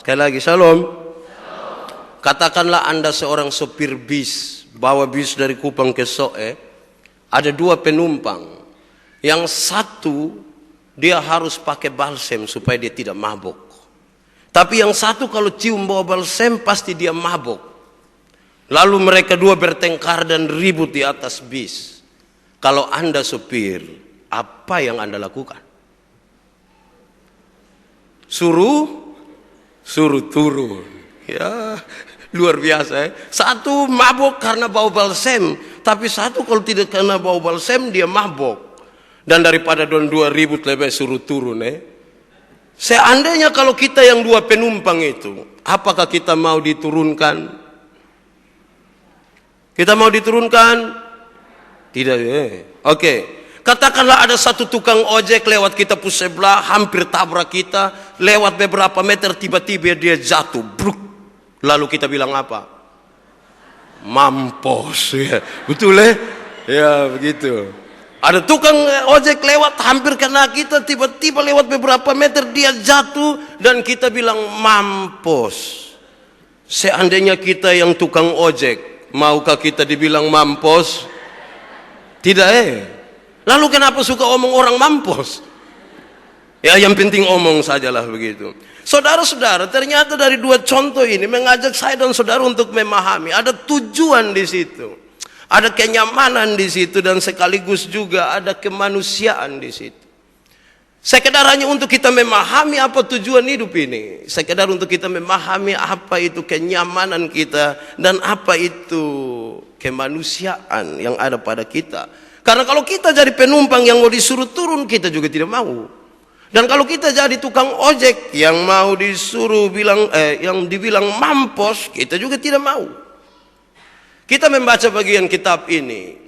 Sekali lagi, shalom. Katakanlah Anda seorang sopir bis, bawa bis dari Kupang ke Soe. Ada 2 penumpang. Yang satu, dia harus pakai balsem supaya dia tidak mabuk. Tapi yang satu kalau cium bau balsem pasti dia mabuk. Lalu mereka 2 bertengkar dan ribut di atas bis. Kalau Anda sopir, apa yang Anda lakukan? Suruh turun. Ya, luar biasa ya. Satu mabuk karena bau balsem, tapi satu kalau tidak karena bau balsem dia mabuk. Dan daripada dua ribut lebih suruh turun ya. Seandainya kalau kita yang 2 penumpang itu, apakah kita mau diturunkan? Kita mau diturunkan? Tidak ya. Oke. Katakanlah ada satu tukang ojek lewat kita pus sebelah, hampir tabrak kita, lewat beberapa meter tiba-tiba dia jatuh, bruk. Lalu kita bilang apa? Mampus ya. Betul ya? Ya begitu. Ada tukang ojek lewat hampir kena kita, tiba-tiba lewat beberapa meter dia jatuh dan kita bilang mampus. Seandainya kita yang tukang ojek, maukah kita dibilang mampus? Tidak Lalu kenapa suka omong orang mampus? Ya yang penting omong sajalah begitu. Saudara-saudara, ternyata dari 2 contoh ini mengajak saya dan saudara untuk memahami ada tujuan di situ. Ada kenyamanan di situ dan sekaligus juga ada kemanusiaan di situ. Sekedar hanya untuk kita memahami apa tujuan hidup ini. Sekedar untuk kita memahami apa itu kenyamanan kita dan apa itu kemanusiaan yang ada pada kita. Karena kalau kita jadi penumpang yang mau disuruh turun, kita juga tidak mau. Dan kalau kita jadi tukang ojek yang mau disuruh yang dibilang mampus, kita juga tidak mau. Kita membaca bagian kitab ini.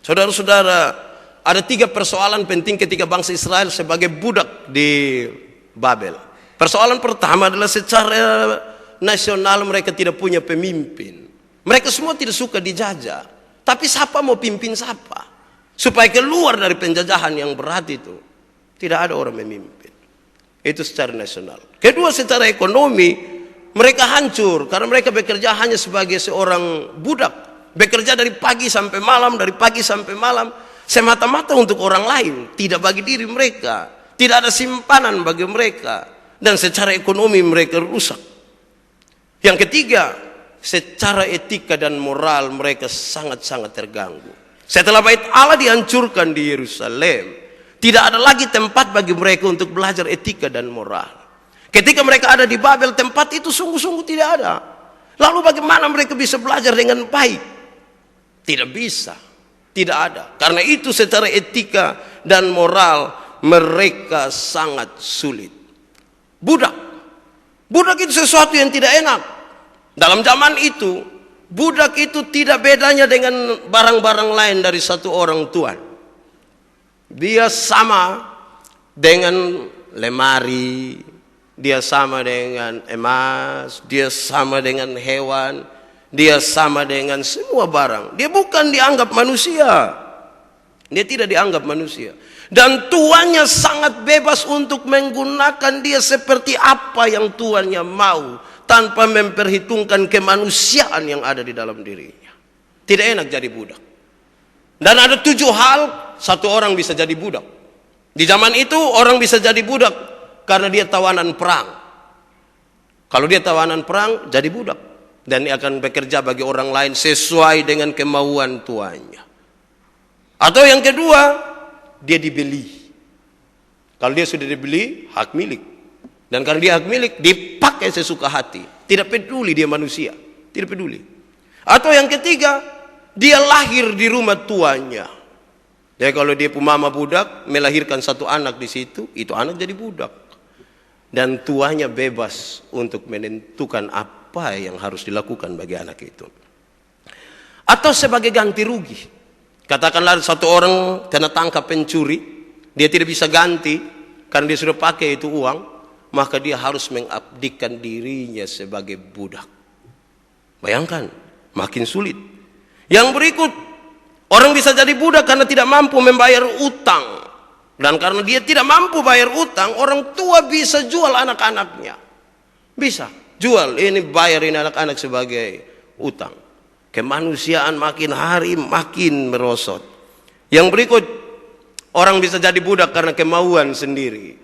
Saudara-saudara, ada 3 persoalan penting ketika bangsa Israel sebagai budak di Babel. Persoalan pertama adalah secara nasional mereka tidak punya pemimpin. Mereka semua tidak suka dijajah. Tapi siapa mau pimpin siapa? Supaya keluar dari penjajahan yang berat itu. Tidak ada orang memimpin. Itu secara nasional. Kedua, secara ekonomi mereka hancur karena mereka bekerja hanya sebagai seorang budak, bekerja dari pagi sampai malam, semata-mata untuk orang lain, tidak bagi diri mereka, tidak ada simpanan bagi mereka, dan secara ekonomi mereka rusak. Yang ketiga, secara etika dan moral mereka sangat-sangat terganggu. Setelah bait Allah dihancurkan di Yerusalem, tidak ada lagi tempat bagi mereka untuk belajar etika dan moral. Ketika mereka ada di Babel, tempat itu sungguh-sungguh tidak ada. Lalu bagaimana mereka bisa belajar dengan baik? Tidak bisa. Tidak ada. Karena itu secara etika dan moral mereka sangat sulit. Budak. Budak itu sesuatu yang tidak enak. Dalam zaman itu, budak itu tidak bedanya dengan barang-barang lain dari satu orang tuan. Dia sama dengan lemari, dia sama dengan emas, dia sama dengan hewan, dia sama dengan semua barang. Dia bukan dianggap manusia. Dia tidak dianggap manusia. Dan tuannya sangat bebas untuk menggunakan dia seperti apa yang tuannya mau, tanpa memperhitungkan kemanusiaan yang ada di dalam dirinya. Tidak enak jadi budak. Dan ada 7 hal satu orang bisa jadi budak. Di zaman itu orang bisa jadi budak karena dia tawanan perang. Kalau dia tawanan perang, jadi budak. Dan dia akan bekerja bagi orang lain sesuai dengan kemauan tuannya. Atau yang kedua, dia dibeli. Kalau dia sudah dibeli, hak milik. Dan karena dia hak milik, dipakai sesuka hati. Tidak peduli dia manusia. Tidak peduli. Atau yang ketiga, dia lahir di rumah tuannya. Jadi kalau dia mama budak, melahirkan satu anak di situ, itu anak jadi budak. Dan tuanya bebas untuk menentukan apa yang harus dilakukan bagi anak itu. Atau sebagai ganti rugi. Katakanlah satu orang kena tangkap pencuri, dia tidak bisa ganti karena dia sudah pakai itu uang, maka dia harus mengabdikan dirinya sebagai budak. Bayangkan, makin sulit. Yang berikut, orang bisa jadi budak karena tidak mampu membayar utang. Dan karena dia tidak mampu bayar utang, orang tua bisa jual anak-anaknya. Bisa. Jual, ini bayar ini anak-anak sebagai utang. Kemanusiaan makin hari makin merosot. Yang berikut, orang bisa jadi budak karena kemauan sendiri.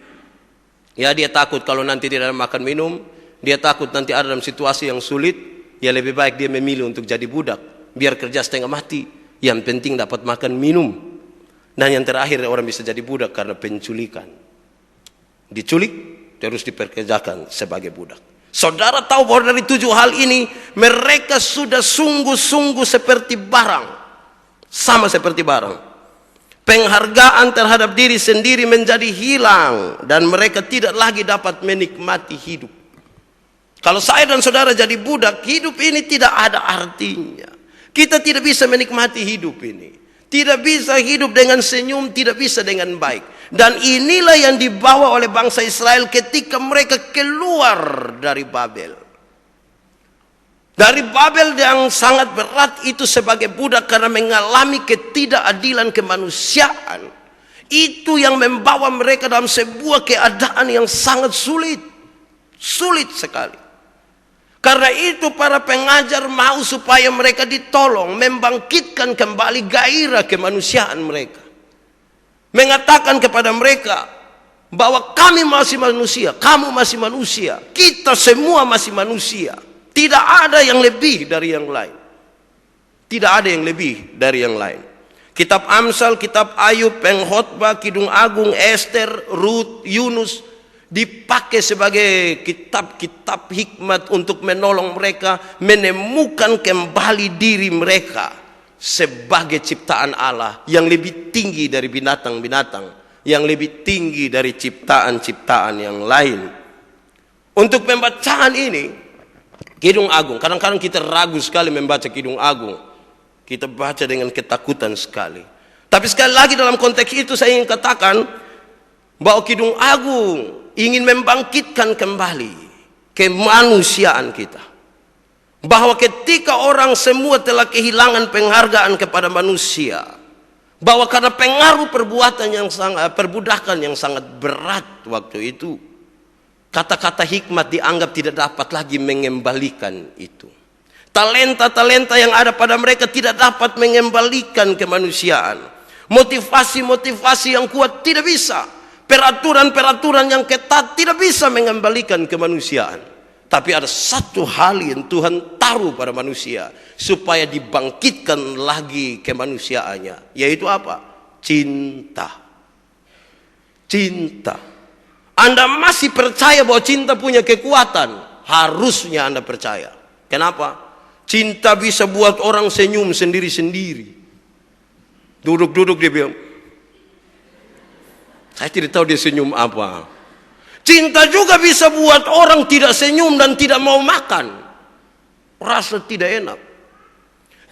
Ya, dia takut kalau nanti tidak ada makan minum, dia takut nanti ada dalam situasi yang sulit, ya lebih baik dia memilih untuk jadi budak. Biar kerja setengah mati, yang penting dapat makan minum. Dan yang terakhir, orang bisa jadi budak karena penculikan. Diculik, terus diperkerjakan sebagai budak. Saudara tahu bahwa dari 7 hal ini, mereka sudah sungguh-sungguh seperti barang. Sama seperti barang. Penghargaan terhadap diri sendiri menjadi hilang. Dan mereka tidak lagi dapat menikmati hidup. Kalau saya dan saudara jadi budak, hidup ini tidak ada artinya. Kita tidak bisa menikmati hidup ini. Tidak bisa hidup dengan senyum, tidak bisa dengan baik. Dan inilah yang dibawa oleh bangsa Israel ketika mereka keluar dari Babel. Dari Babel yang sangat berat itu sebagai budak karena mengalami ketidakadilan kemanusiaan. Itu yang membawa mereka dalam sebuah keadaan yang sangat sulit. Sulit sekali. Karena itu para pengajar mau supaya mereka ditolong, membangkitkan kembali gairah kemanusiaan mereka. Mengatakan kepada mereka bahwa kami masih manusia, kamu masih manusia, kita semua masih manusia. Tidak ada yang lebih dari yang lain. Tidak ada yang lebih dari yang lain. Kitab Amsal, kitab Ayub, Pengkhotbah, Kidung Agung, Ester, Rut, Yunus dipakai sebagai kitab-kitab hikmat untuk menolong mereka menemukan kembali diri mereka sebagai ciptaan Allah yang lebih tinggi dari binatang-binatang, yang lebih tinggi dari ciptaan-ciptaan yang lain. Untuk pembacaan ini, Kidung Agung, kadang-kadang kita ragu sekali membaca Kidung Agung. Kita baca dengan ketakutan sekali. Tapi sekali lagi dalam konteks itu saya ingin katakan bahwa Kidung Agung ingin membangkitkan kembali kemanusiaan kita. Bahwa ketika orang semua telah kehilangan penghargaan kepada manusia, bahwa karena pengaruh perbudakan yang sangat berat waktu itu, kata-kata hikmat dianggap tidak dapat lagi mengembalikan itu. Talenta-talenta yang ada pada mereka tidak dapat mengembalikan kemanusiaan. Motivasi-motivasi yang kuat tidak bisa. Peraturan-peraturan yang ketat tidak bisa mengembalikan kemanusiaan. Tapi ada satu hal yang Tuhan taruh pada manusia supaya dibangkitkan lagi kemanusiaannya, yaitu apa? Cinta. Cinta. Anda masih percaya bahwa cinta punya kekuatan? Harusnya Anda percaya. Kenapa? Cinta bisa buat orang senyum sendiri-sendiri. Duduk-duduk dia bilang, saya tidak tahu dia senyum apa. Cinta juga bisa buat orang tidak senyum dan tidak mau makan. Rasa tidak enak.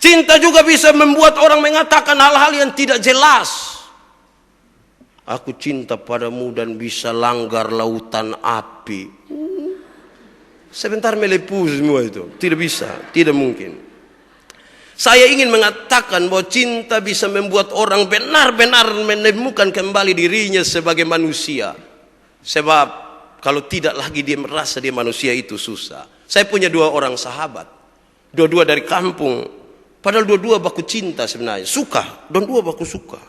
Cinta juga bisa membuat orang mengatakan hal-hal yang tidak jelas. Aku cinta padamu dan bisa langgar lautan api. Sebentar melepuh semua itu. Tidak bisa, tidak mungkin. Saya ingin mengatakan bahwa cinta bisa membuat orang benar-benar menemukan kembali dirinya sebagai manusia. Sebab kalau tidak lagi dia merasa dia manusia itu susah. Saya punya 2 orang sahabat. Dua-dua dari kampung. Padahal dua-dua baku cinta sebenarnya. Suka. Dua-dua baku suka.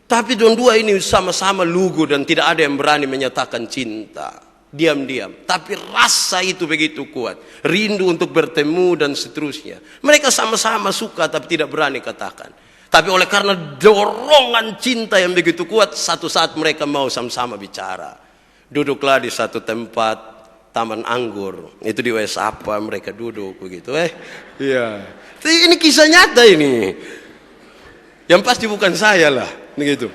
Tapi dua-dua ini sama-sama lugu dan tidak ada yang berani menyatakan cinta. Diam-diam. Tapi rasa itu begitu kuat. Rindu untuk bertemu dan seterusnya. Mereka sama-sama suka tapi tidak berani katakan. Tapi oleh karena dorongan cinta yang begitu kuat, satu saat mereka mau sama-sama bicara. Duduklah di satu tempat, taman anggur. Itu di US apa mereka duduk begitu. Iya. Ini kisah nyata ini. Yang pasti bukan saya lah. Begitu.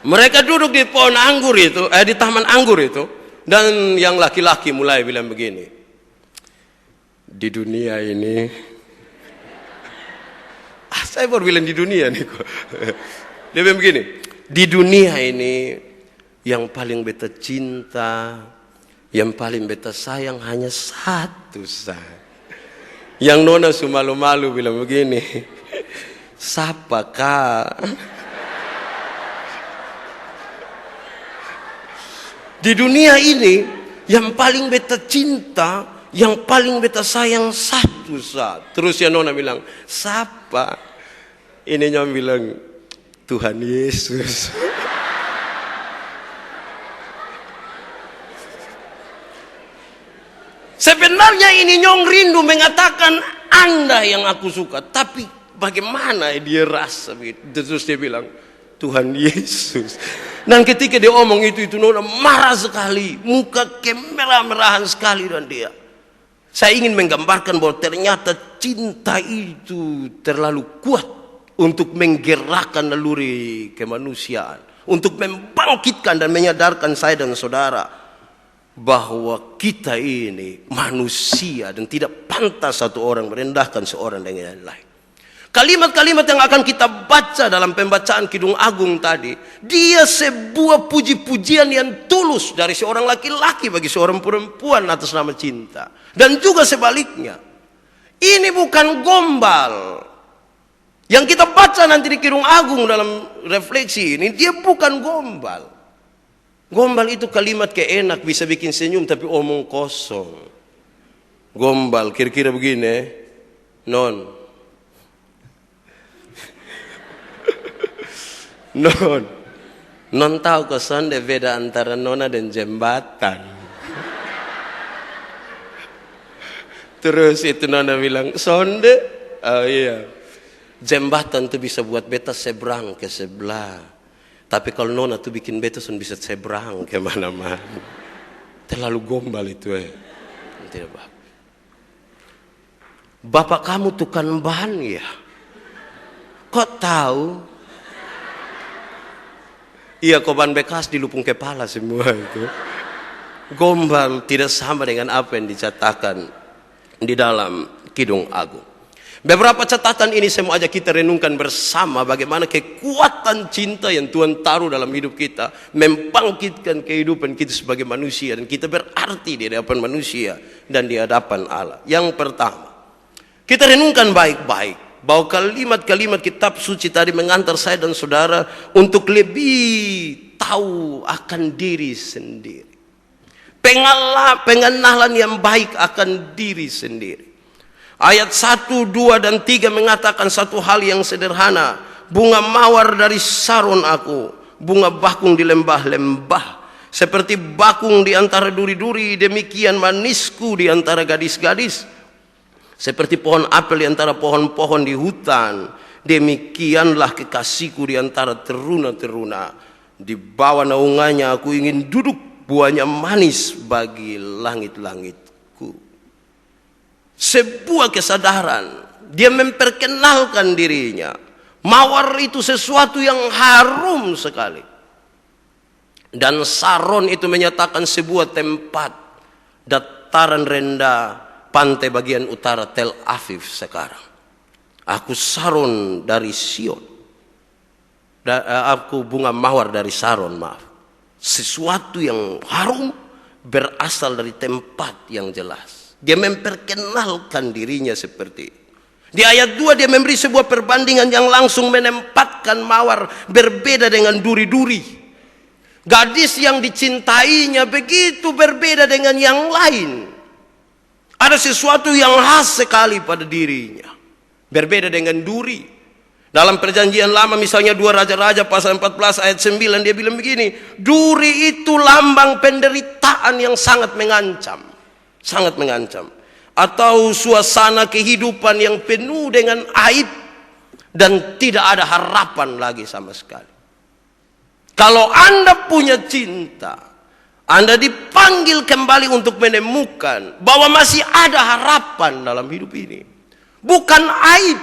Mereka duduk di pohon anggur itu, di taman anggur itu, dan yang laki-laki mulai bilang begini, di dunia ini, saya baru bilang di dunia nih kok. Dia bilang begini, di dunia ini yang paling beta cinta, yang paling beta sayang hanya satu saja. Yang nona sumalu-malu bilang begini, siapa kak? Di dunia ini yang paling beta cinta, yang paling beta sayang satu saat. Terus ya nona bilang, siapa? Ini nyom bilang, Tuhan Yesus. Sebenarnya ini nyong rindu mengatakan Anda yang aku suka, tapi bagaimana dia rasa begitu? Terus dia bilang, Tuhan Yesus. Dan ketika dia omong itu nona marah sekali, muka kemerah-merahan sekali dan dia. Saya ingin menggambarkan bahwa ternyata cinta itu terlalu kuat untuk menggerakkan naluri kemanusiaan, untuk membangkitkan dan menyadarkan saya dan saudara bahwa kita ini manusia dan tidak pantas satu orang merendahkan seorang dengan yang lain. Kalimat-kalimat yang akan kita baca dalam pembacaan Kidung Agung tadi, dia sebuah puji-pujian yang tulus dari seorang laki-laki bagi seorang perempuan atas nama cinta. Dan juga sebaliknya. Ini bukan gombal. Yang kita baca nanti di Kidung Agung dalam refleksi ini, dia bukan gombal. Gombal itu kalimat keenak, bisa bikin senyum tapi omong kosong. Gombal kira-kira begini, non. Non tahu kok sonde beda antara nona dan jembatan. Terus itu nona bilang, sonde? Oh iya. Jembatan tuh bisa buat beta seberang ke sebelah. Tapi kalau nona tuh bikin beta bisa seberang ke mana-mana. Terlalu gombal itu Tidak bagus. Bapak kamu tukang ban ya? Kok tahu? Iya, koban bekas di lupung kepala semua itu. Gombal tidak sama dengan apa yang dicatatkan di dalam Kidung Agung. Beberapa catatan ini saya mau ajak kita renungkan bersama bagaimana kekuatan cinta yang Tuhan taruh dalam hidup kita membangkitkan kehidupan kita sebagai manusia dan kita berarti di hadapan manusia dan di hadapan Allah. Yang pertama, kita renungkan baik-baik bahwa kalimat-kalimat kitab suci tadi mengantar saya dan saudara untuk lebih tahu akan diri sendiri. Pengenalan yang baik akan diri sendiri. Ayat 1, 2, dan 3 mengatakan satu hal yang sederhana. Bunga mawar dari Saron aku, bunga bakung di lembah-lembah. Seperti bakung di antara duri-duri, demikian manisku di antara gadis-gadis. Seperti pohon apel di antara pohon-pohon di hutan, demikianlah kekasihku di antara teruna-teruna. Di bawah naungannya aku ingin duduk, buahnya manis bagi langit-langitku. Sebuah kesadaran, dia memperkenalkan dirinya. Mawar itu sesuatu yang harum sekali. Dan Saron itu menyatakan sebuah tempat, dataran rendah, pantai bagian utara Tel Aviv sekarang. Aku Saron dari Sion. Aku bunga mawar dari Saron, maaf. Sesuatu yang harum berasal dari tempat yang jelas. Dia memperkenalkan dirinya seperti itu. Di ayat 2 dia memberi sebuah perbandingan yang langsung menempatkan mawar berbeda dengan duri-duri. Gadis yang dicintainya begitu berbeda dengan yang lain. Ada sesuatu yang khas sekali pada dirinya. Berbeda dengan duri. Dalam perjanjian lama misalnya 2 Raja-Raja pasal 14 ayat 9 dia bilang begini. Duri itu lambang penderitaan yang sangat mengancam. Sangat mengancam. Atau suasana kehidupan yang penuh dengan aib. Dan tidak ada harapan lagi sama sekali. Kalau Anda punya cinta, Anda dipanggil kembali untuk menemukan bahwa masih ada harapan dalam hidup ini. Bukan aib.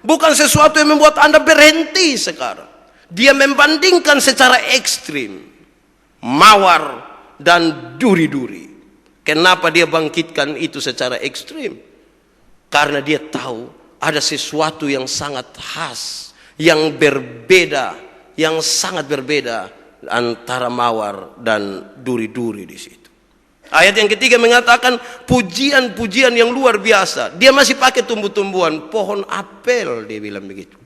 Bukan sesuatu yang membuat Anda berhenti sekarang. Dia membandingkan secara ekstrim mawar dan duri-duri. Kenapa dia bangkitkan itu secara ekstrim? Karena dia tahu ada sesuatu yang sangat khas, yang berbeda, yang sangat berbeda antara mawar dan duri-duri di situ. Ayat yang ketiga mengatakan pujian-pujian yang luar biasa. Dia masih pakai tumbuh-tumbuhan, pohon apel dia bilang begitu.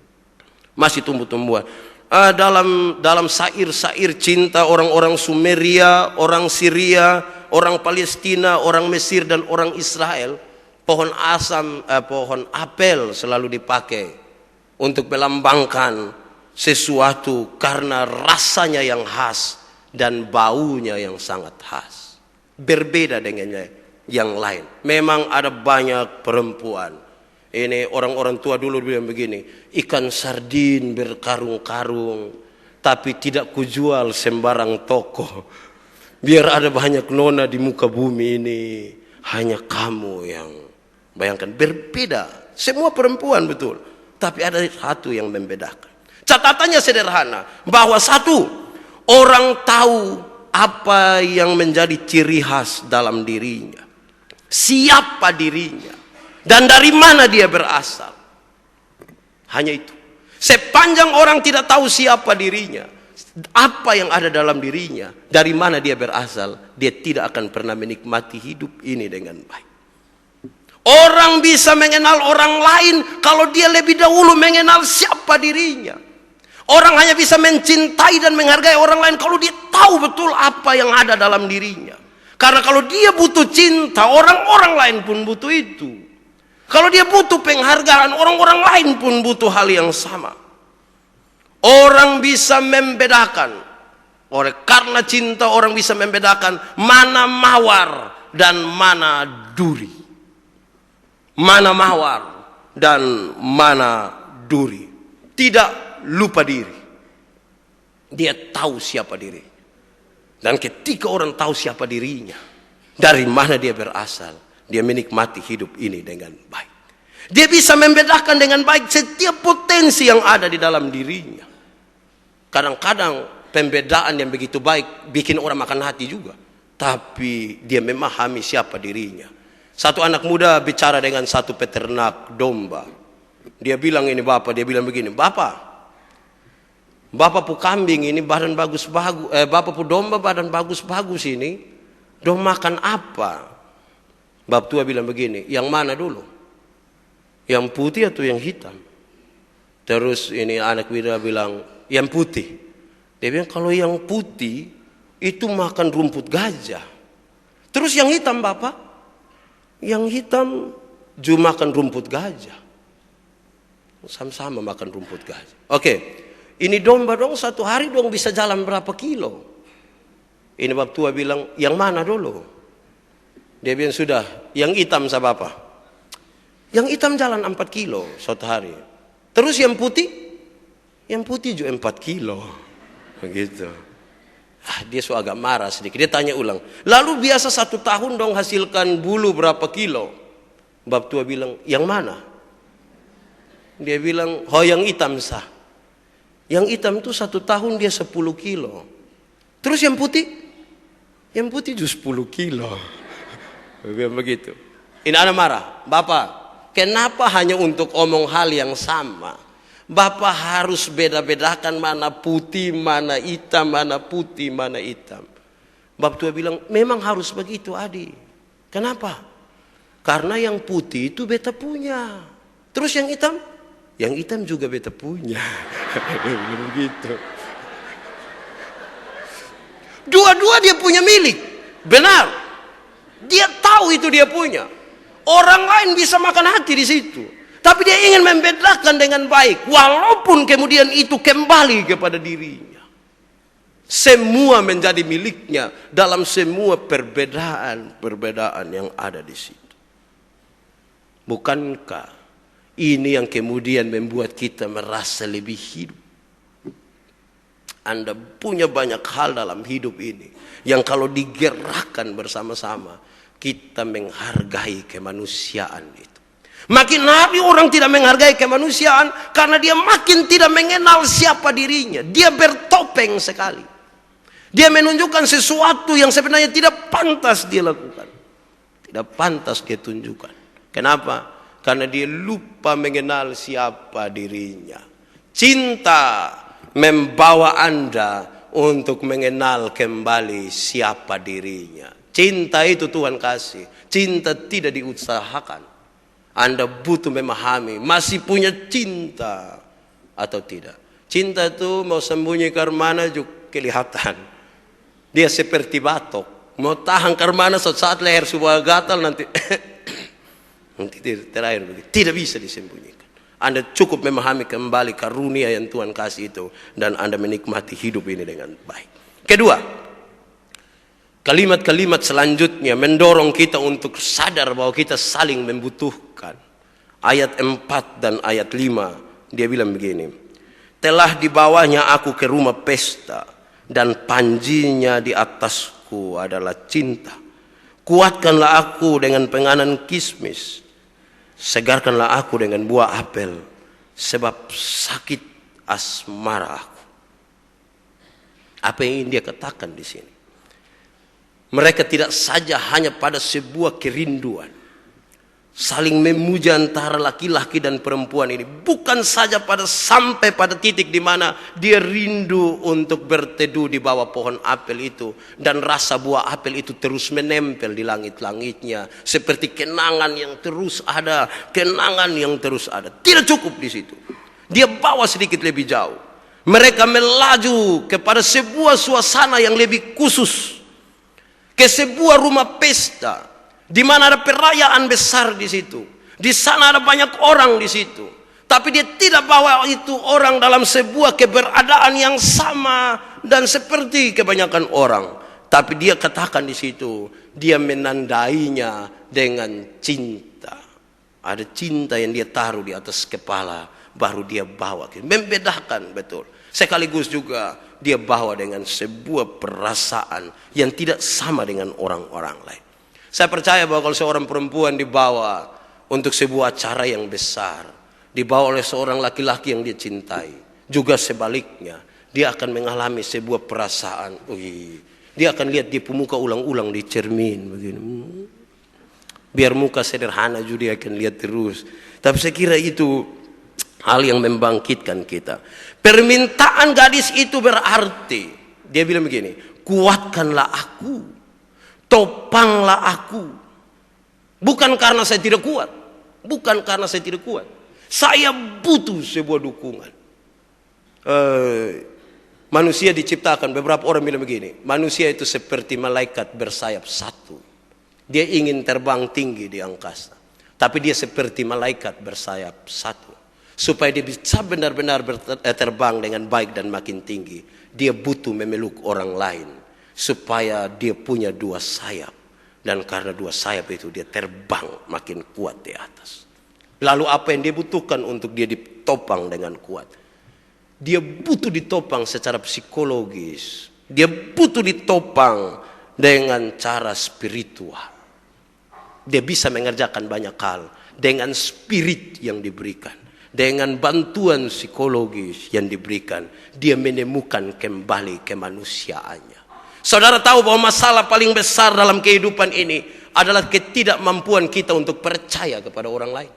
Masih tumbuh-tumbuhan. Dalam syair-syair cinta orang-orang Sumeria, orang Syria, orang Palestina, orang Mesir dan orang Israel, pohon apel selalu dipakai untuk melambangkan sesuatu karena rasanya yang khas dan baunya yang sangat khas. Berbeda dengan yang lain. Memang ada banyak perempuan. Ini orang-orang tua dulu bilang begini, ikan sardin berkarung-karung, tapi tidak kujual sembarang toko. Biar ada banyak nona di muka bumi ini, hanya kamu yang bayangkan. Berbeda, semua perempuan betul, tapi ada satu yang membedakan. Catatannya sederhana, bahwa satu, orang tahu apa yang menjadi ciri khas dalam dirinya, siapa dirinya, dan dari mana dia berasal. Hanya itu. Sepanjang orang tidak tahu siapa dirinya, apa yang ada dalam dirinya, dari mana dia berasal, dia tidak akan pernah menikmati hidup ini dengan baik. Orang bisa mengenal orang lain kalau dia lebih dahulu mengenal siapa dirinya. Orang hanya bisa mencintai dan menghargai orang lain kalau dia tahu betul apa yang ada dalam dirinya. Karena kalau dia butuh cinta, orang-orang lain pun butuh itu. Kalau dia butuh penghargaan, orang-orang lain pun butuh hal yang sama. Orang bisa membedakan. Karena cinta orang bisa membedakan mana mawar dan mana duri. Mana mawar dan mana duri. Tidak lupa diri. Dia tahu siapa diri. Dan ketika orang tahu siapa dirinya, dari mana dia berasal, dia menikmati hidup ini dengan baik. Dia bisa membedakan dengan baik setiap potensi yang ada di dalam dirinya. Kadang-kadang pembedaan yang begitu baik bikin orang makan hati juga. Tapi dia memahami siapa dirinya. Satu anak muda bicara dengan satu peternak domba. Dia bilang ini bapak, dia bilang begini, bapak pu kambing ini badan bagus-bagus, bapak pu domba badan bagus-bagus ini, dong makan apa? Bap tua bilang begini, yang mana dulu? Yang putih atau yang hitam? Terus ini anak muda bilang, yang putih. Dia bilang kalau yang putih itu makan rumput gajah. Terus yang hitam bapak? Yang hitam juga makan rumput gajah. Sama-sama makan rumput gajah. Oke, ini domba dong satu hari dong bisa jalan berapa kilo? Ini bap tua bilang, yang mana dulu? Dia bilang sudah, yang hitam sa bapak. Yang hitam jalan 4 kilo satu hari. Terus yang putih? Yang putih juga 4 kilo. Begitu. Dia so agak marah sedikit. Dia tanya ulang. Lalu biasa 1 tahun dong hasilkan bulu berapa kilo? Bap tua bilang, yang mana? Dia bilang, oh yang hitam sah. Yang hitam itu 1 tahun dia 10 kilo. Terus yang putih? Yang putih juga 10 kilo. Begitu. Ini anak marah. Bapak, kenapa hanya untuk omong hal yang sama? Bapak harus beda-bedakan mana putih, mana hitam, mana putih, mana hitam. Bap tua bilang, memang harus begitu adik. Kenapa? Karena yang putih itu beta punya. Terus yang hitam? Yang hitam juga beta punya. Begitu. Dua-dua dia punya milik. Benar. Dia tahu itu dia punya. Orang lain bisa makan hati di situ. Tapi dia ingin membedakan dengan baik. Walaupun kemudian itu kembali kepada dirinya. Semua menjadi miliknya dalam semua perbedaan yang ada di situ. Bukankah ini yang kemudian membuat kita merasa lebih hidup? Anda punya banyak hal dalam hidup ini yang kalau digerakkan bersama-sama, kita menghargai kemanusiaan itu. Makin hari orang tidak menghargai kemanusiaan karena dia makin tidak mengenal siapa dirinya. Dia bertopeng sekali. Dia menunjukkan sesuatu yang sebenarnya tidak pantas dia lakukan. Tidak pantas dia tunjukkan. Kenapa? Karena dia lupa mengenal siapa dirinya. Cinta membawa Anda untuk mengenal kembali siapa dirinya. Cinta itu Tuhan kasih. Cinta tidak diusahakan. Anda butuh memahami masih punya cinta atau tidak. Cinta itu mau sembunyi ke mana juga kelihatan. Dia seperti batok. Mau tahan karena mana saat leher sebuah gatal nanti nanti terakhir begitu. Tidak bisa disembunyikan. Anda cukup memahami kembali karunia yang Tuhan kasih itu dan Anda menikmati hidup ini dengan baik. Kedua, kalimat-kalimat selanjutnya mendorong kita untuk sadar bahwa kita saling membutuhkan. Ayat 4 dan ayat 5 dia bilang begini. Telah dibawanya aku ke rumah pesta dan panjinya di atasku adalah cinta. Kuatkanlah aku dengan penganan kismis. Segarkanlah aku dengan buah apel. Sebab sakit asmara aku. Apa yang ingin dia katakan di sini? Mereka tidak saja hanya pada sebuah kerinduan. Saling memuja antara laki-laki dan perempuan ini. Bukan saja sampai pada titik di mana dia rindu untuk berteduh di bawah pohon apel itu. Dan rasa buah apel itu terus menempel di langit-langitnya. Seperti kenangan yang terus ada. Kenangan yang terus ada. Tidak cukup di situ. Dia bawa sedikit lebih jauh. Mereka melaju kepada sebuah suasana yang lebih khusus. Ke sebuah rumah pesta. Di mana ada perayaan besar di situ. Di sana ada banyak orang di situ. Tapi dia tidak bawa itu orang dalam sebuah keberadaan yang sama dan seperti kebanyakan orang. Tapi dia katakan di situ, dia menandainya dengan cinta. Ada cinta yang dia taruh di atas kepala, baru dia bawa. Membedakan betul. Sekaligus juga dia bawa dengan sebuah perasaan yang tidak sama dengan orang-orang lain. Saya percaya bahwa kalau seorang perempuan dibawa untuk sebuah acara yang besar, dibawa oleh seorang laki-laki yang dia cintai, juga sebaliknya, dia akan mengalami sebuah perasaan. Dia akan lihat dia muka ulang-ulang di cermin begini. Biar muka sederhana juga dia akan lihat terus. Tapi saya kira itu hal yang membangkitkan kita. Permintaan gadis itu berarti, dia bilang begini, kuatkanlah aku. Topanglah aku. Bukan karena saya tidak kuat. Bukan karena saya tidak kuat. Saya butuh sebuah dukungan. Manusia diciptakan, beberapa orang bilang begini. Manusia itu seperti malaikat bersayap satu. Dia ingin terbang tinggi di angkasa. Tapi dia seperti malaikat bersayap satu. Supaya dia bisa benar-benar terbang dengan baik dan makin tinggi. Dia butuh memeluk orang lain. Supaya dia punya dua sayap. Dan karena dua sayap itu dia terbang makin kuat di atas. Lalu apa yang dia butuhkan untuk dia ditopang dengan kuat? Dia butuh ditopang secara psikologis. Dia butuh ditopang dengan cara spiritual. Dia bisa mengerjakan banyak hal dengan spirit yang diberikan. Dengan bantuan psikologis yang diberikan. Dia menemukan kembali kemanusiaannya. Saudara tahu bahwa masalah paling besar dalam kehidupan ini adalah ketidakmampuan kita untuk percaya kepada orang lain.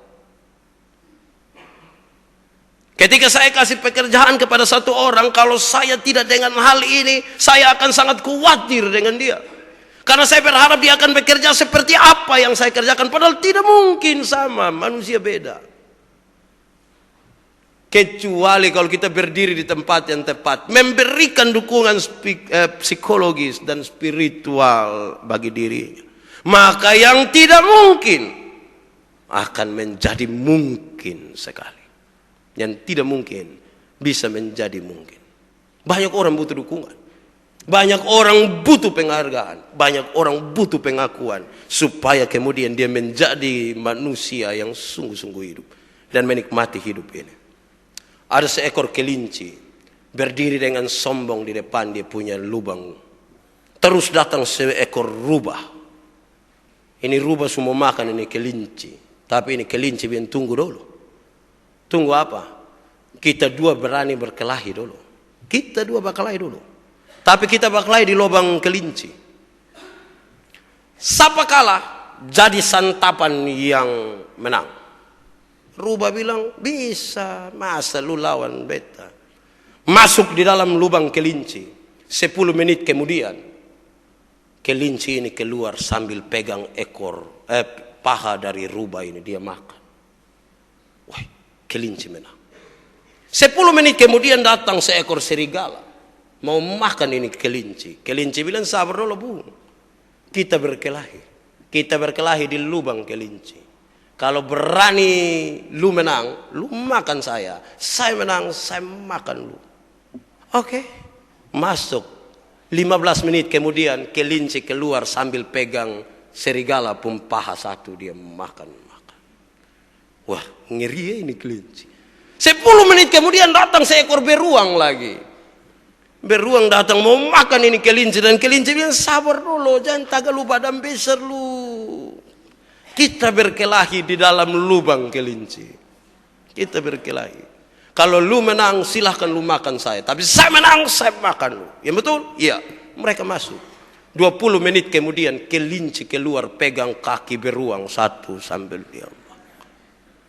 Ketika saya kasih pekerjaan kepada satu orang, kalau saya tidak dengan hal ini, saya akan sangat khawatir dengan dia. Karena saya berharap dia akan bekerja seperti apa yang saya kerjakan. Padahal tidak mungkin sama, manusia beda. Kecuali kalau kita berdiri di tempat yang tepat. Memberikan dukungan psikologis dan spiritual bagi dirinya. Maka yang tidak mungkin akan menjadi mungkin sekali. Yang tidak mungkin bisa menjadi mungkin. Banyak orang butuh dukungan. Banyak orang butuh penghargaan. Banyak orang butuh pengakuan. Supaya kemudian dia menjadi manusia yang sungguh-sungguh hidup. Dan menikmati hidup ini. Ada seekor kelinci berdiri dengan sombong di depan dia punya lubang. Terus datang seekor rubah. Ini rubah semua makan ini kelinci. Tapi ini kelinci biar tunggu dulu. Tunggu apa? Kita dua berani berkelahi dulu. Kita dua berkelahi dulu. Tapi kita berkelahi di lubang kelinci. Siapa kalah jadi santapan yang menang. Rubah bilang, bisa, masa lu lawan beta. Masuk di dalam lubang kelinci. 10 menit kemudian, kelinci ini keluar sambil pegang paha dari rubah ini. Dia makan. Wah, kelinci menang. 10 menit kemudian datang seekor serigala. Mau makan ini kelinci. Kelinci bilang, sabar dulu bu. Kita berkelahi. Kita berkelahi di lubang kelinci. Kalau berani lu menang, lu makan saya. Saya menang, saya makan lu. Oke. Masuk. 15 menit kemudian kelinci keluar sambil pegang serigala pun paha satu, dia makan. Wah, ngeri ya ini kelinci. 10 menit kemudian datang seekor beruang lagi. Beruang datang mau makan ini kelinci, dan kelinci bilang, sabar dulu, jangan taga lu badan besar lu. Kita berkelahi di dalam lubang kelinci. Kita berkelahi. Kalau lu menang silahkan lu makan saya, tapi saya menang saya makan lu. Ya betul? Iya. Mereka masuk. 20 menit kemudian kelinci keluar pegang kaki beruang satu sambil dia.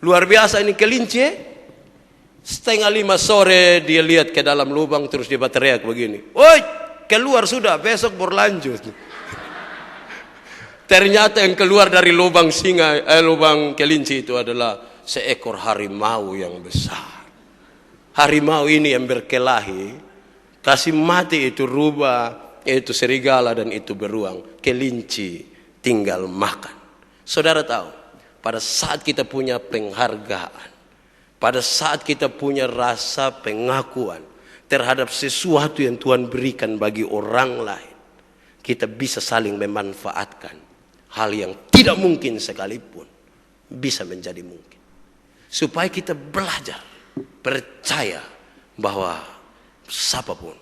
Luar biasa ini kelinci. 4:30 sore dia lihat ke dalam lubang, terus dia teriak begini, "Woi, keluar sudah, besok berlanjut." Ternyata yang keluar dari lubang lubang kelinci itu adalah seekor harimau yang besar. Harimau ini yang berkelahi, kasih mati itu rubah, itu serigala dan itu beruang. Kelinci tinggal makan. Saudara tahu, pada saat kita punya penghargaan, pada saat kita punya rasa pengakuan terhadap sesuatu yang Tuhan berikan bagi orang lain, kita bisa saling memanfaatkan hal yang tidak mungkin sekalipun bisa menjadi mungkin. Supaya kita belajar percaya bahwa siapapun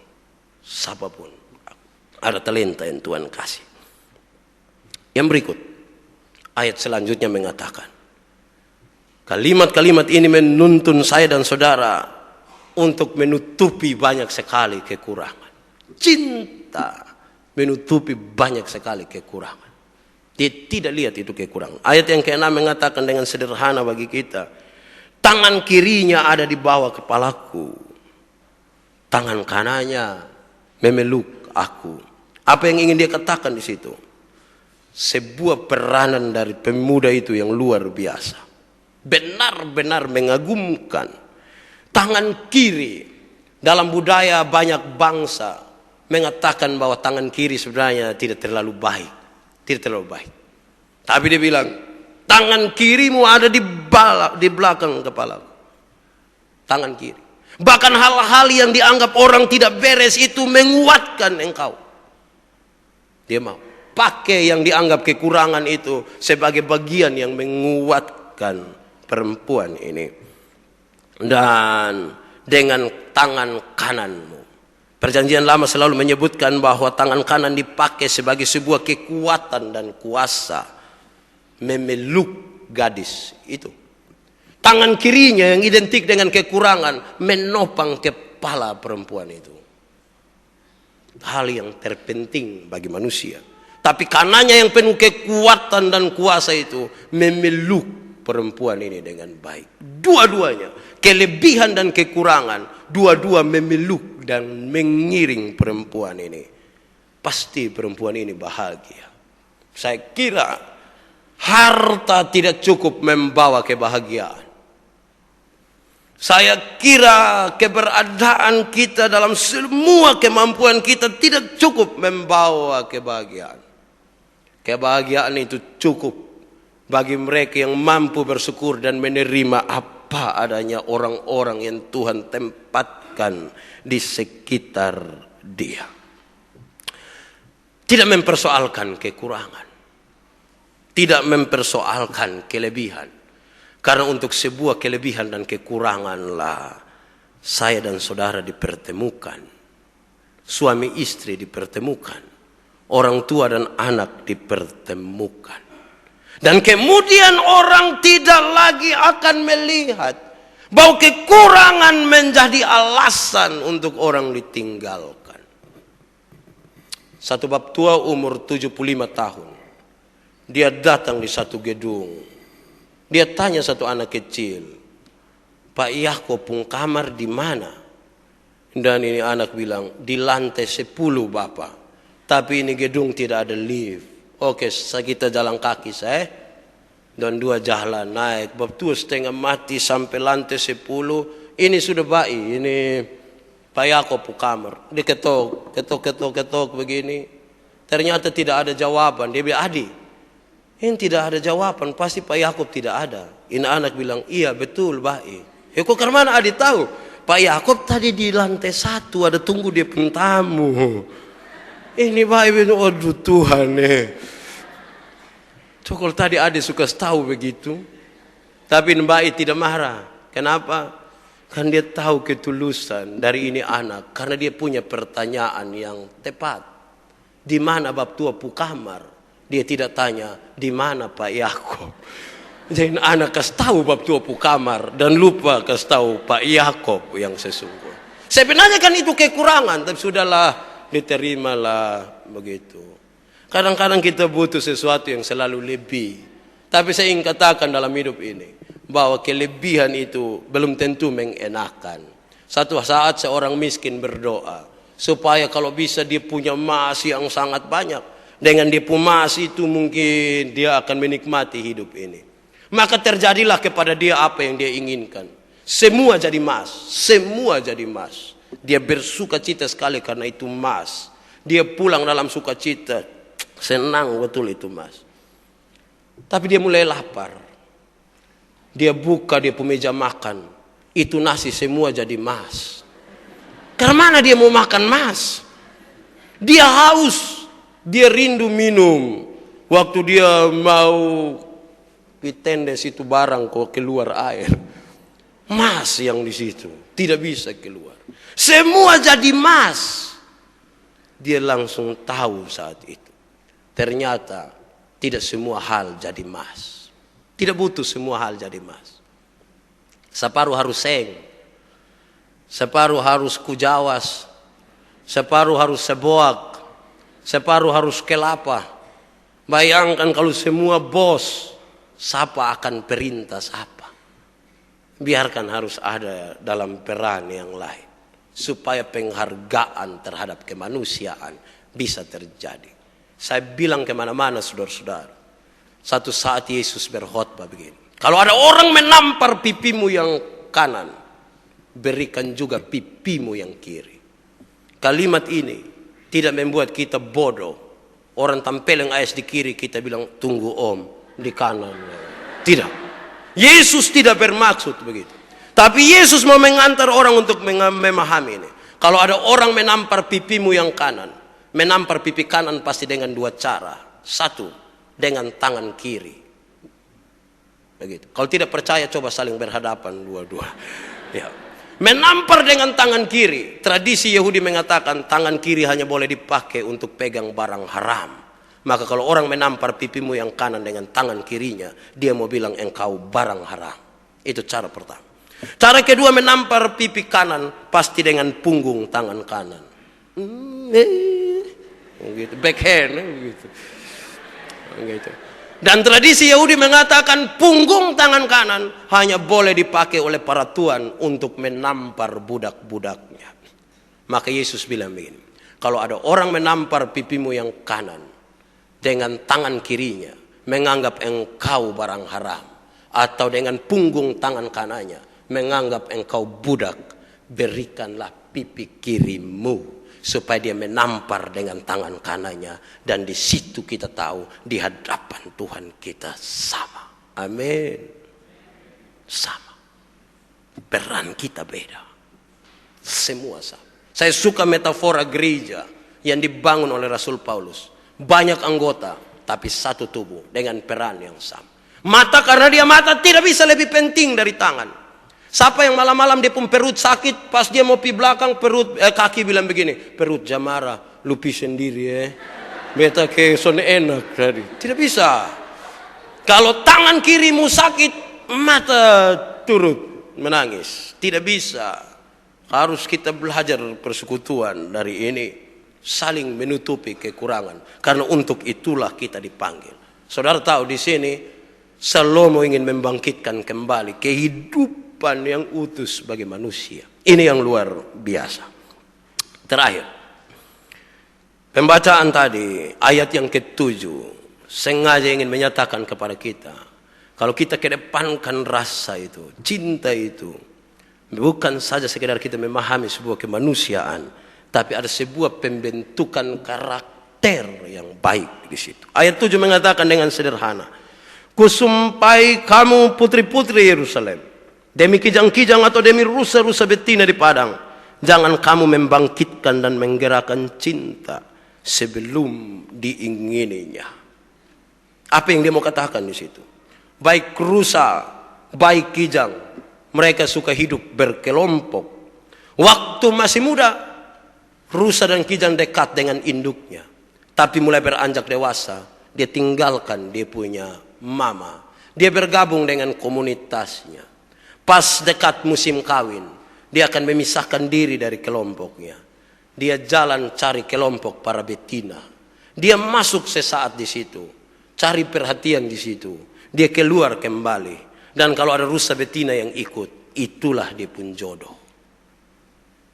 ada talenta yang Tuhan kasih. Yang berikut, ayat selanjutnya mengatakan, kalimat-kalimat ini menuntun saya dan saudara untuk menutupi banyak sekali kekurangan. Cinta menutupi banyak sekali kekurangan. Dia tidak lihat itu kekurangan. Ayat yang ke-6 mengatakan dengan sederhana bagi kita, tangan kirinya ada di bawah kepalaku, tangan kanannya memeluk aku. Apa yang ingin dia katakan di situ? Sebuah peranan dari pemuda itu yang luar biasa. Benar-benar mengagumkan. Tangan kiri, dalam budaya banyak bangsa mengatakan bahwa tangan kiri sebenarnya tidak terlalu baik. Tidak terlalu baik. Tapi dia bilang, tangan kirimu ada di belakang kepala. Tangan kiri. Bahkan hal-hal yang dianggap orang tidak beres itu menguatkan engkau. Dia mau pakai yang dianggap kekurangan itu sebagai bagian yang menguatkan perempuan ini. Dan dengan tangan kananmu. Perjanjian Lama selalu menyebutkan bahwa tangan kanan dipakai sebagai sebuah kekuatan dan kuasa memeluk gadis itu. Tangan kirinya yang identik dengan kekurangan menopang kepala perempuan itu. Hal yang terpenting bagi manusia. Tapi kanannya yang penuh kekuatan dan kuasa itu memeluk perempuan ini dengan baik. Dua-duanya, kelebihan dan kekurangan, dua-dua memeluk dan mengiring perempuan ini. Pasti perempuan ini bahagia. Saya kira harta tidak cukup membawa kebahagiaan. Saya kira keberadaan kita dalam semua kemampuan kita tidak cukup membawa kebahagiaan. Kebahagiaan itu cukup bagi mereka yang mampu bersyukur dan menerima apa adanya orang-orang yang Tuhan tempatkan di sekitar dia. Tidak mempersoalkan kekurangan. Tidak mempersoalkan kelebihan. Karena untuk sebuah kelebihan dan kekuranganlah saya dan saudara dipertemukan. Suami istri dipertemukan. Orang tua dan anak dipertemukan. Dan kemudian orang tidak lagi akan melihat bahwa kekurangan menjadi alasan untuk orang ditinggalkan. Satu bab tua umur 75 tahun. Dia datang di satu gedung. Dia tanya satu anak kecil, Pak Yakob pun kamar di mana? Dan ini anak bilang, di lantai 10 Bapak. Tapi ini gedung tidak ada lift. Oke, kita jalan kaki saya. Dan 2 jalan naik. Bab tua setengah mati sampai lantai 10. Ini sudah baik. Ini Pak Yakob pun kamar. Dia ketok begini. Ternyata tidak ada jawaban. Dia bilang, "Adi, ini tidak ada jawaban, pasti Pak Yakub tidak ada." Ini anak bilang, "Iya betul, baik." Kok karena Adi tahu? Pak Yakub tadi di lantai 1 ada tunggu dia pun tamu. Ini baik, aduh Tuhan Cokol tadi Adi suka tahu begitu. Tapi Mbak tidak marah. Kenapa? Kan dia tahu ketulusan dari ini anak. Karena dia punya pertanyaan yang tepat. Di mana bab tua pu kamar? Dia tidak tanya, di mana Pak Yakub? Jadi anak kasih tahu bab tua pu kamar. Dan lupa kasih tahu Pak Yakub yang sesungguhnya. Sebenarnya kan itu kekurangan. Tapi sudahlah, diterimalah begitu. Kadang-kadang kita butuh sesuatu yang selalu lebih. Tapi saya ingin katakan dalam hidup ini, bahwa kelebihan itu belum tentu mengenakan. Satu saat seorang miskin berdoa, supaya kalau bisa dia punya emas yang sangat banyak. Dengan dia punya emas itu mungkin dia akan menikmati hidup ini. Maka terjadilah kepada dia apa yang dia inginkan. Semua jadi emas, semua jadi emas. Dia bersuka cita sekali karena itu emas. Dia pulang dalam sukacita, senang betul itu emas. Tapi dia mulai lapar. Dia buka dia punya meja makan. Itu nasi semua jadi emas. Karena mana dia mau makan emas? Dia haus. Dia rindu minum. Waktu dia mau pitendes itu barang kok keluar air. Emas yang di situ. Tidak bisa keluar. Semua jadi emas. Dia langsung tahu saat itu. Ternyata tidak semua hal jadi emas. Tidak butuh semua hal jadi emas. Separuh harus seng. Separuh harus kujawas. Separuh harus seboak. Separuh harus kelapa. Bayangkan kalau semua bos, siapa akan perintah siapa? Biarkan harus ada dalam peran yang lain. Supaya penghargaan terhadap kemanusiaan bisa terjadi. Saya bilang kemana-mana saudara-saudara. Satu saat Yesus berkhotbah begini. Kalau ada orang menampar pipimu yang kanan, berikan juga pipimu yang kiri. Kalimat ini tidak membuat kita bodoh. Orang tampil yang ayas di kiri kita bilang tunggu om di kanan. Tidak. Yesus tidak bermaksud begitu. Tapi Yesus mau mengantar orang untuk memahami ini. Kalau ada orang menampar pipimu yang kanan, menampar pipi kanan pasti dengan dua cara. Satu, dengan tangan kiri. Begitu. Kalau tidak percaya coba saling berhadapan dua-dua. Ya. Menampar dengan tangan kiri. Tradisi Yahudi mengatakan tangan kiri hanya boleh dipakai untuk pegang barang haram. Maka kalau orang menampar pipimu yang kanan dengan tangan kirinya, dia mau bilang engkau barang haram. Itu cara pertama. Cara kedua menampar pipi kanan pasti dengan punggung tangan kanan. Gitu, backhand gitu. Gitu. Dan tradisi Yahudi mengatakan punggung tangan kanan hanya boleh dipakai oleh para tuan untuk menampar budak-budaknya. Maka Yesus bilang begini, kalau ada orang menampar pipimu yang kanan dengan tangan kirinya, menganggap engkau barang haram, atau dengan punggung tangan kanannya, menganggap engkau budak, berikanlah pipi kirimu. Supaya dia menampar dengan tangan kanannya. Dan di situ kita tahu di hadapan Tuhan kita sama. Amin. Sama. Peran kita beda. Semua sama. Saya suka metafora gereja yang dibangun oleh Rasul Paulus. Banyak anggota tapi satu tubuh dengan peran yang sama. Mata karena dia mata tidak bisa lebih penting dari tangan. Siapa yang malam-malam dia pun perut sakit, pas dia mau pi belakang kaki bilang begini, perut jamara, lupi sendiri beta ke son enak tadi. Tidak bisa. Kalau tangan kirimu sakit, mata turut menangis. Tidak bisa. Harus kita belajar persekutuan dari ini, saling menutupi kekurangan. Karena untuk itulah kita dipanggil. Saudara tahu di sini Salomo ingin membangkitkan kembali kehidupan yang utuh sebagai manusia. Ini yang luar biasa. Terakhir, pembacaan tadi ayat yang ke-7 sengaja ingin menyatakan kepada kita, kalau kita kedepankan rasa itu, cinta itu, bukan saja sekedar kita memahami sebuah kemanusiaan, tapi ada sebuah pembentukan karakter karakter yang baik di situ. Ayat 7 mengatakan dengan sederhana, "Kusumpai kamu putri-putri Yerusalem, demi kijang-kijang atau demi rusa-rusa betina di padang, jangan kamu membangkitkan dan menggerakkan cinta sebelum diingininya." Apa yang dia mau katakan di situ? Baik rusa, baik kijang, mereka suka hidup berkelompok. Waktu masih muda, rusa dan kijang dekat dengan induknya. Tapi mulai beranjak dewasa, dia tinggalkan dia punya mama. Dia bergabung dengan komunitasnya. Pas dekat musim kawin, dia akan memisahkan diri dari kelompoknya. Dia jalan cari kelompok para betina. Dia masuk sesaat di situ, cari perhatian di situ. Dia keluar kembali. Dan kalau ada rusa betina yang ikut, itulah dia pun jodoh.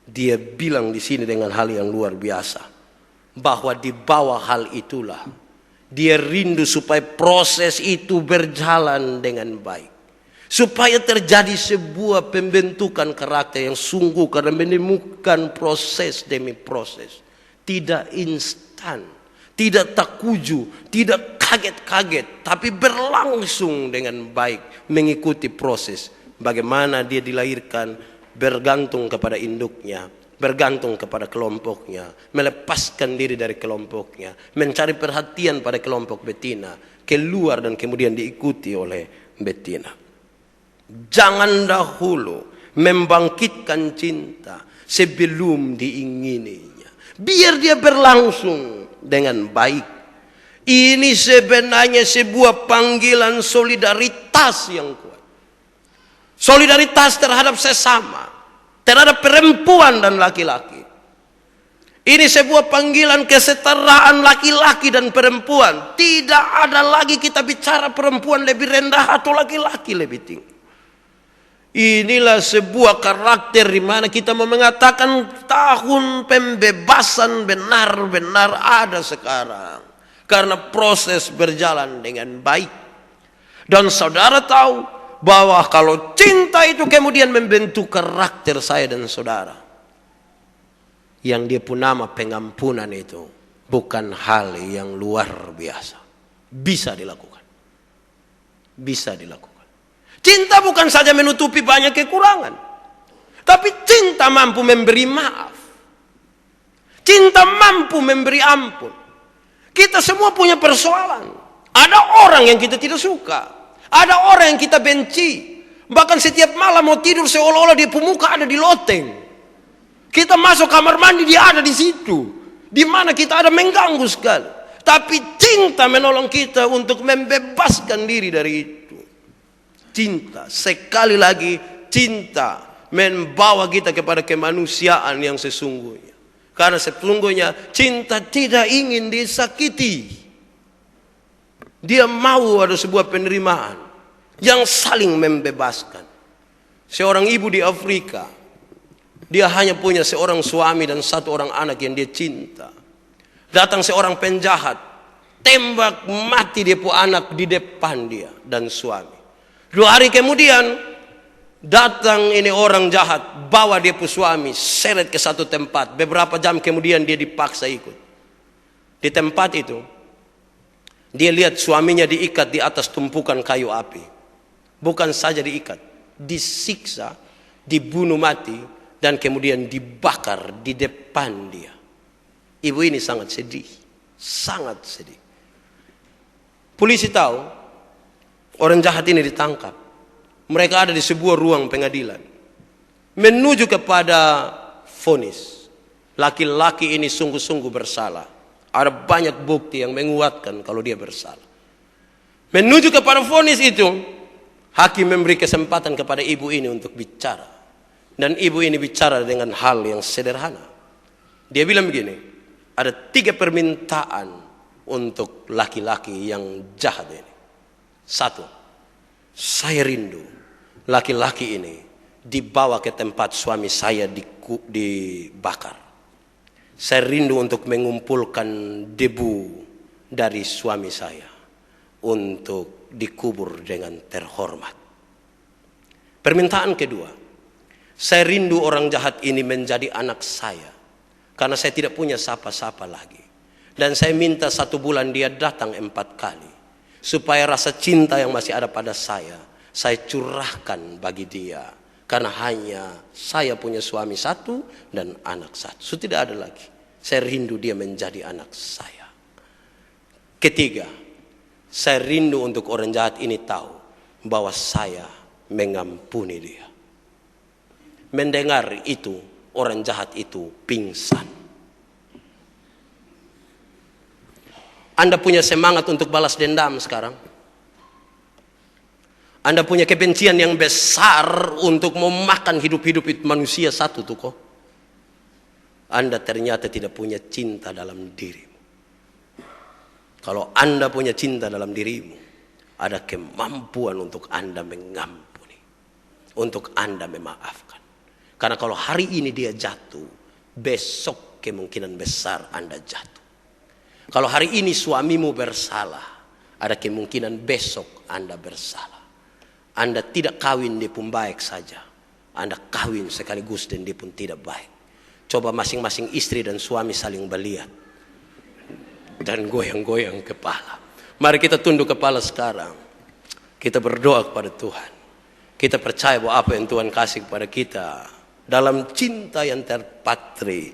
Dia bilang di sini dengan hal yang luar biasa, bahwa di bawah hal itulah dia rindu supaya proses itu berjalan dengan baik, supaya terjadi sebuah pembentukan karakter yang sungguh, karena menemukan proses demi proses, tidak instan, tidak takuju, tidak kaget-kaget, tapi berlangsung dengan baik, mengikuti proses bagaimana dia dilahirkan, bergantung kepada induknya, bergantung kepada kelompoknya, melepaskan diri dari kelompoknya, mencari perhatian pada kelompok betina, keluar dan kemudian diikuti oleh betina. Jangan dahulu membangkitkan cinta sebelum diingininya. Biar dia berlangsung dengan baik. Ini sebenarnya sebuah panggilan solidaritas yang kuat. Solidaritas terhadap sesama, terhadap perempuan dan laki-laki. Ini sebuah panggilan kesetaraan laki-laki dan perempuan. Tidak ada lagi kita bicara perempuan lebih rendah atau laki-laki lebih tinggi. Inilah sebuah karakter di mana kita mau mengatakan tahun pembebasan benar-benar ada sekarang. Karena proses berjalan dengan baik. Dan saudara tahu bahwa kalau cinta itu kemudian membentuk karakter saya dan saudara, yang dia pun nama pengampunan itu bukan hal yang luar biasa. Bisa dilakukan. Bisa dilakukan. Cinta bukan saja menutupi banyak kekurangan, tapi cinta mampu memberi maaf. Cinta mampu memberi ampun. Kita semua punya persoalan. Ada orang yang kita tidak suka. Ada orang yang kita benci. Bahkan setiap malam mau tidur seolah-olah dia pemuka ada di loteng. Kita masuk kamar mandi dia ada di situ. Di mana kita ada mengganggu sekali. Tapi cinta menolong kita untuk membebaskan diri dari itu. Cinta, sekali lagi cinta membawa kita kepada kemanusiaan yang sesungguhnya. Karena sesungguhnya cinta tidak ingin disakiti. Dia mau ada sebuah penerimaan yang saling membebaskan. Seorang ibu di Afrika, dia hanya punya seorang suami dan satu orang anak yang dia cinta. Datang seorang penjahat, tembak mati dia pun anak di depan dia dan suami. 2 hari kemudian datang ini orang jahat, bawa dia pun suami, seret ke satu tempat. Beberapa jam kemudian dia dipaksa ikut. Di tempat itu dia lihat suaminya diikat di atas tumpukan kayu api. Bukan saja diikat, disiksa, dibunuh mati, dan kemudian dibakar di depan dia. Ibu ini sangat sedih, sangat sedih. Polisi tahu, orang jahat ini ditangkap. Mereka ada di sebuah ruang pengadilan, menuju kepada vonis. Laki-laki ini sungguh-sungguh bersalah. Ada banyak bukti yang menguatkan kalau dia bersalah. Menuju kepada vonis itu, hakim memberi kesempatan kepada ibu ini untuk bicara. Dan ibu ini bicara dengan hal yang sederhana. Dia bilang begini, ada 3 permintaan untuk laki-laki yang jahat ini. 1, saya rindu laki-laki ini dibawa ke tempat suami saya dibakar. Saya rindu untuk mengumpulkan debu dari suami saya untuk dikubur dengan terhormat. Permintaan kedua, saya rindu orang jahat ini menjadi anak saya, karena saya tidak punya siapa-siapa lagi. Dan saya minta 1 bulan dia datang 4 kali. Supaya rasa cinta yang masih ada pada saya curahkan bagi dia. Karena hanya saya punya suami 1 dan anak 1. So tidak ada lagi. Saya rindu dia menjadi anak saya. Ketiga, saya rindu untuk orang jahat ini tahu bahwa saya mengampuni dia. Mendengar itu, orang jahat itu pingsan. Anda punya semangat untuk balas dendam sekarang. Anda punya kebencian yang besar untuk memakan hidup-hidup manusia 1 tuh kok. Anda ternyata tidak punya cinta dalam dirimu. Kalau Anda punya cinta dalam dirimu, ada kemampuan untuk Anda mengampuni, untuk Anda memaafkan. Karena kalau hari ini dia jatuh, besok kemungkinan besar Anda jatuh. Kalau hari ini suamimu bersalah, ada kemungkinan besok Anda bersalah. Anda tidak kawin dia pun baik saja. Anda kawin sekaligus dan dia pun tidak baik. Coba masing-masing istri dan suami saling melihat. Dan goyang-goyang kepala. Mari kita tunduk kepala sekarang. Kita berdoa kepada Tuhan. Kita percaya bahwa apa yang Tuhan kasih kepada kita, dalam cinta yang terpatri,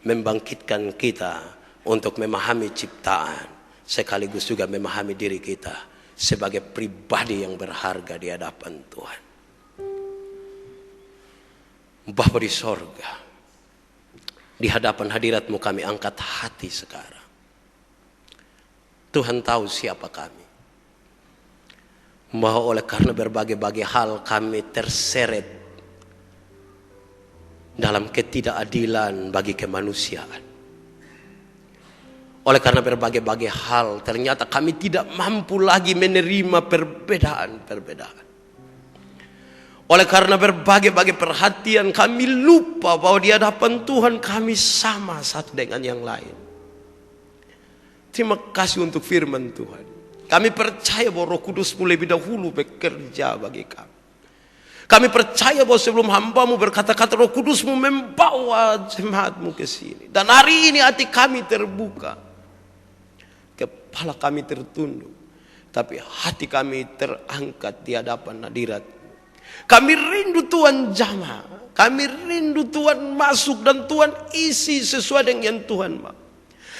membangkitkan kita untuk memahami ciptaan, sekaligus juga memahami diri kita sebagai pribadi yang berharga di hadapan Tuhan. Bapa di sorga, di hadapan hadirat-Mu kami angkat hati sekarang. Tuhan tahu siapa kami. Bahwa oleh karena berbagai-bagai hal kami terseret dalam ketidakadilan bagi kemanusiaan. Oleh karena berbagai-bagai hal, ternyata kami tidak mampu lagi menerima perbedaan-perbedaan. Oleh karena berbagai-bagai perhatian, kami lupa bahwa di hadapan Tuhan kami sama satu dengan yang lain. Terima kasih untuk firman Tuhan. Kami percaya bahwa Roh Kudus-Mu lebih dahulu bekerja bagi kami. Kami percaya bahwa sebelum hamba-Mu berkata-kata, Roh Kudus-Mu membawa jemaat-Mu ke sini. Dan hari ini hati kami terbuka. Kepala kami tertunduk, tapi hati kami terangkat di hadapan hadirat. Kami rindu Tuhan jamah, kami rindu Tuhan masuk dan Tuhan isi sesuai dengan yang Tuhan mau.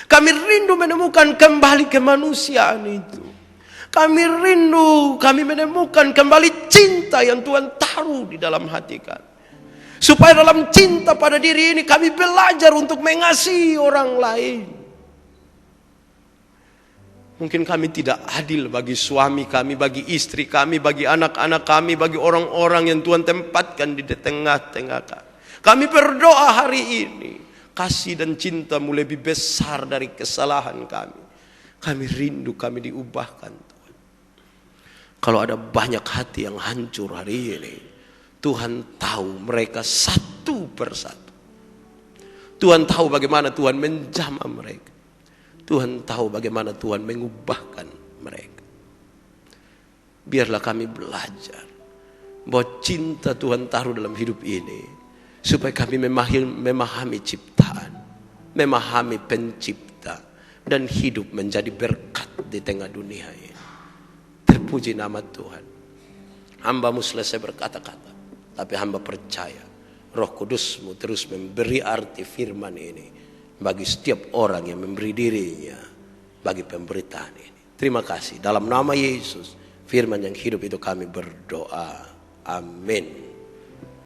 Kami rindu menemukan kembali kemanusiaan itu. Kami rindu, kami menemukan kembali cinta yang Tuhan taruh di dalam hati kami. Supaya dalam cinta pada diri ini kami belajar untuk mengasihi orang lain. Mungkin kami tidak adil bagi suami kami, bagi istri kami, bagi anak-anak kami, bagi orang-orang yang Tuhan tempatkan di tengah-tengah kami. Kami berdoa hari ini, kasih dan cinta-Mu lebih besar dari kesalahan kami. Kami rindu, kami diubahkan Tuhan. Kalau ada banyak hati yang hancur hari ini, Tuhan tahu mereka satu persatu. Tuhan tahu bagaimana Tuhan menjamah mereka. Tuhan tahu bagaimana Tuhan mengubahkan mereka. Biarlah kami belajar bahwa cinta Tuhan taruh dalam hidup ini supaya kami memahami ciptaan, memahami pencipta, dan hidup menjadi berkat di tengah dunia ini. Terpuji nama Tuhan. Hamba-Mu selesai berkata-kata, tapi hamba percaya Roh Kudus-Mu terus memberi arti firman ini bagi setiap orang yang memberi dirinya bagi pemberitaan ini. Terima kasih. Dalam nama Yesus, firman yang hidup itu kami berdoa. Amin.